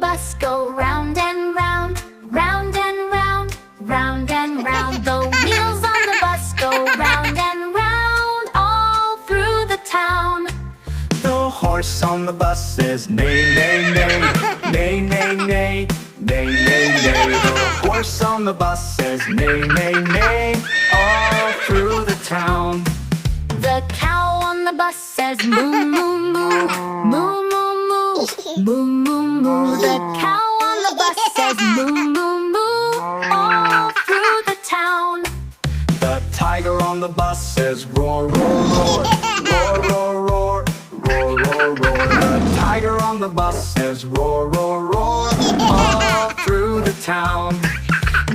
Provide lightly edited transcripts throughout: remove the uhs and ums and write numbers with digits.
bus go round and round, round and round, round and round. The wheels on the bus go round and round, all through the town. The horse on the bus says neigh, neigh, neigh, neigh, neigh, neigh, neigh, neigh, neigh. The horse on the bus says neigh, neigh, neigh, all through the town. The cow on the bus says moo, moo, moo, moo, moo, moo, moo, moo, moo. The cow on the bus says moo, moo, moo, all through the town. The tiger on the bus says roar, roar, roar, roar, roar, roar, roar, roar, roar. The tiger on the bus says roar, roar, roar, all through the town.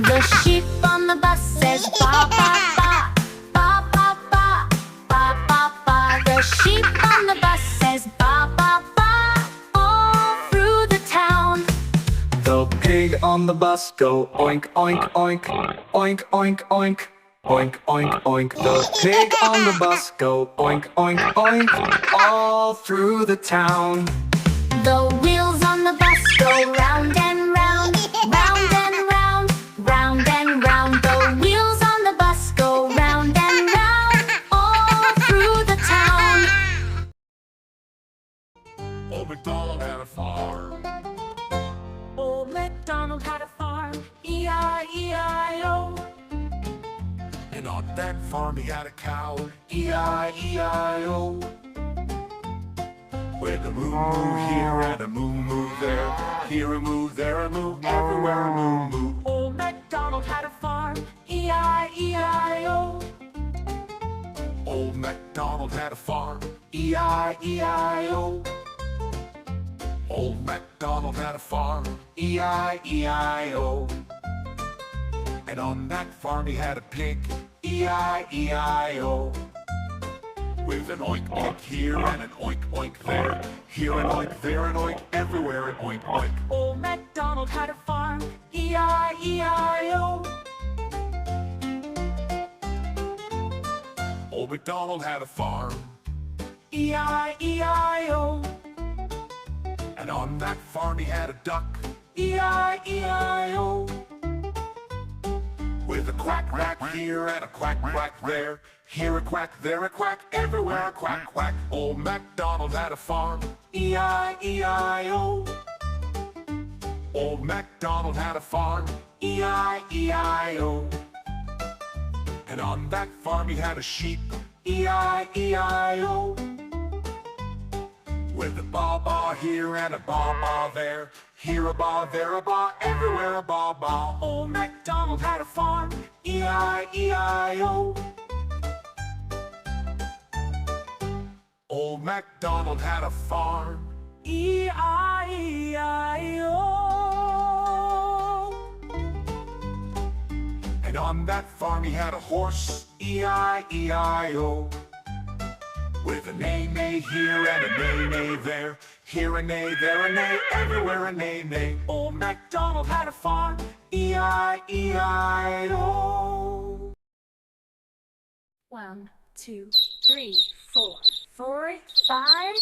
The sheep on the bus says ba, ba, ba, ba, ba, ba, ba, ba, ba. The sheep on the bus says ba, ba, ba, all through the town. The pig on the bus go oink, oink, oink, oink, oink, oink, oink, oink, oink. The pig on the bus go oink, oink, oink, all through the town. The wheels on the bus go round and round, round and round, round and round. The wheels on the bus go round and round, all through the town. Old MacDonald had a farm. Old MacDonald had a farm, E-I-E-I-O. And on that farm he had a cow, E-I-E-I-O. With a moo moo here and a moo moo there, here a moo, there a moo, everywhere a moo moo. Old MacDonald had a farm, E-I-E-I-O. Old MacDonald had a farm, E-I-E-I-O. Old MacDonald had a farm, E-I-E-I-O. And on that farm he had a pig, E-I-E-I-O. With an oink oink here and an oink oink there, here an oink, there an oink, everywhere an oink oink. Old MacDonald had a farm, E-I-E-I-O. Old MacDonald had a farm, E-I-E-I-O. and on that farm he had a duck, E-I-E-I-O. with a quack quack here and a quack quack there, here a quack, there a quack, everywhere a quack quack. Old MacDonald had a farm, E-I-E-I-O. Old MacDonald had a farm, E-I-E-I-O. And on that farm he had a sheep, E-I-E-I-O. with a ba-ba here and a ba-ba there, here a ba, there a ba, everywhere a ba-ba. Old MacDonald had a farm, E-I-E-I-O. Old MacDonald had a farm, E-I-E-I-O. and on that farm he had a horse, E-I-E-I-O. With a neigh-neigh here and a neigh-neigh there, here a neigh, there a neigh, everywhere a neigh-neigh. Old MacDonald had a farm, E-I-E-I-O. 1, 2, 3, 4, 4, 5.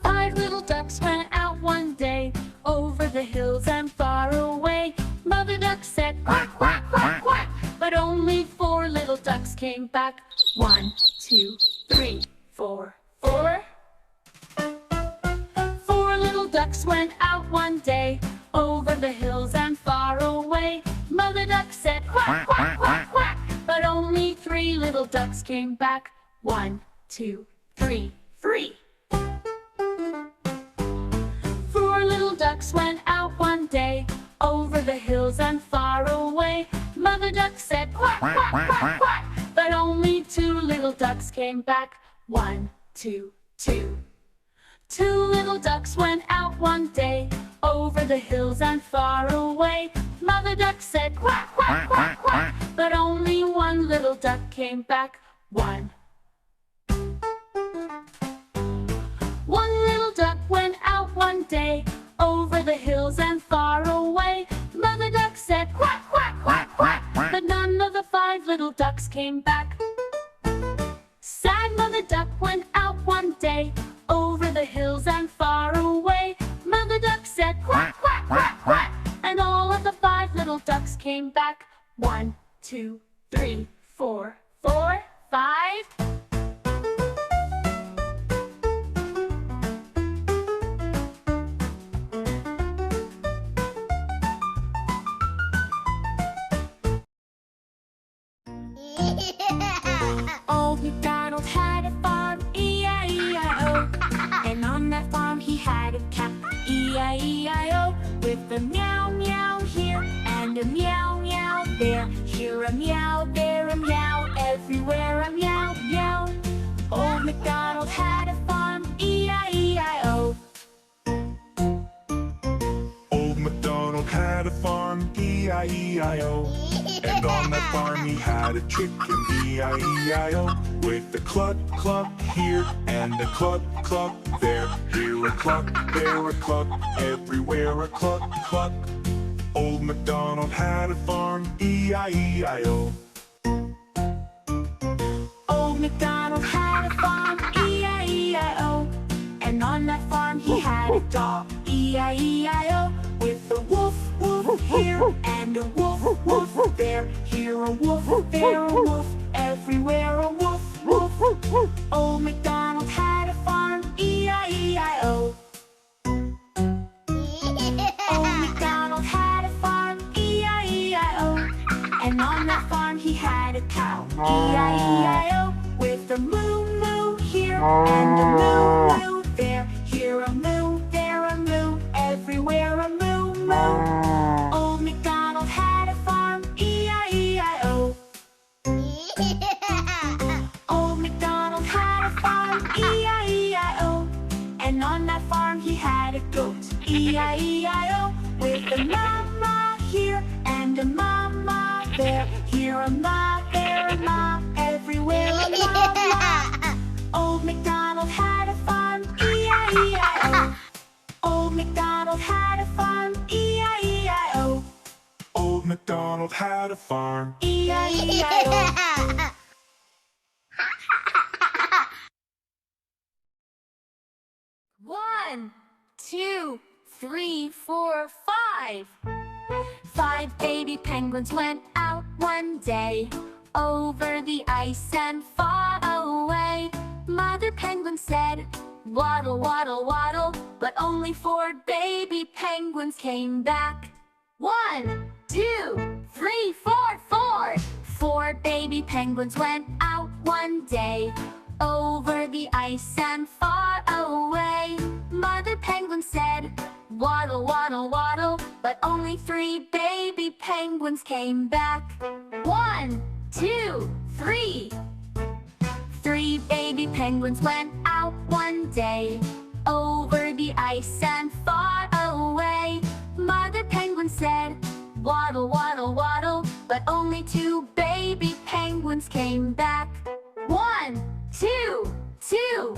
5 little ducks went out one day, over the hills and far away. Mother duck said quack, quack, quack, quack, but only 4 little ducks came back. 1, 2, 3, 4, 4. 4 little ducks went out one day, over the hills and far away. Mother duck said quack, quack, quack, quack, but only 3 little ducks came back. 1, 2, 3, 3. 4 little ducks went out one day, over the hills and far away. Mother duck said quack, quack, quack, quack, but only 2 little ducks came back. 1, 2, 2. 2 little ducks went out one day, over the hills and far away. Mother duck said quack, quack, quack, quack, but only 1 little duck came back. 1. 1 little duck went out one day, over the hills and far away. Mother duck said quack, quack, quack, quack, but none of the 5 little ducks came back. Sad Mother duck went out one day, over the hills and far away. Mother Mother duck said quack, quack, quack, quack. And all of the 5 little ducks came back. 1, 2, 3, 4, 4, 5. Old MacDonald had a farm, E-I-E-I-O. And on that farm he had a cat, E-I-E-I-O. With a meow meow here and a meow meow there. Here a meow, there a meow, everywhere a meow meow. Old MacDonald had a farm, E-I-E-I-O. Old MacDonald had a farm, E-I-E-I-O. And on that farm he had a chicken, E-I-E-I-O. With a cluck cluck here and a cluck cluck there. Here a cluck, there a cluck, everywhere a cluck cluck. Old MacDonald had a farm, E-I-E-I-O. Old MacDonald had a farm, E-I-E-I-O. And on that farm he had a dog, E-I-E-I-O. With a woof woof here and a woof woof there. Here a woof, there a woof, everywhere a woof woof. Old MacDonald had a farm, E-I-E-I-O. Old MacDonald had a farm, E-I-E-I-O. And on that farm he had a cow, E-I-E-I-O. With a moo moo here and a moo moo there. Here a moo, there a moo, everywhere a moo moo. Old MacDonald had a farm, E-I-E-I-O. Old MacDonald had a farm, E-I-E-I-O. And on that farm he had a goat, E-I-E-I-O. With a mama here and a mama there. Here a ma, there a ma, everywhere a ma, ma. Old MacDonald had a farm, E-I-E-I-O. Old MacDonald had a farm, E-I-E-I-O. Old MacDonald had a farm. E-I-E-I-O. 1, 2, 3, 4, 5. 5 baby penguins went out one day over the ice and far away. Mother penguin said, waddle, waddle, waddle, but only 4 baby penguins came back. 1, 2, 3, 4, 4. 4 baby penguins went out one day over the ice and far away. Mother penguin said, waddle, waddle, waddle, but only 3 baby penguins came back. 1, 2, 3. 3 baby penguins went out one day over the ice and far away. Mother penguin said, waddle, waddle, waddle, but only 2 baby penguins came back. 1, 2, 2.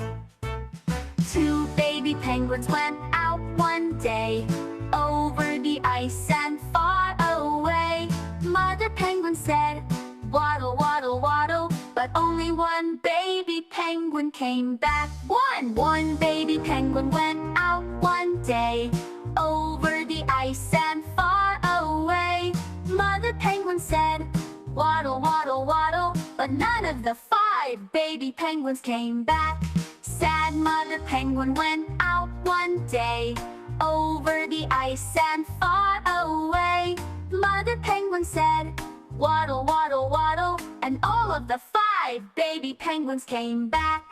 2 baby penguins went out one day over the ice and far away. Mother penguin said, waddle, waddle, waddle, but only 1 baby penguin came back. 1 baby penguin went out one day over the ice and far away. Mother penguin said, waddle, waddle, waddle, but none of the 5 baby penguins came back. Sad mother penguin went out one day over the ice and far away. Mother penguin said, waddle, waddle, waddle, and all of the 5 baby penguins came back.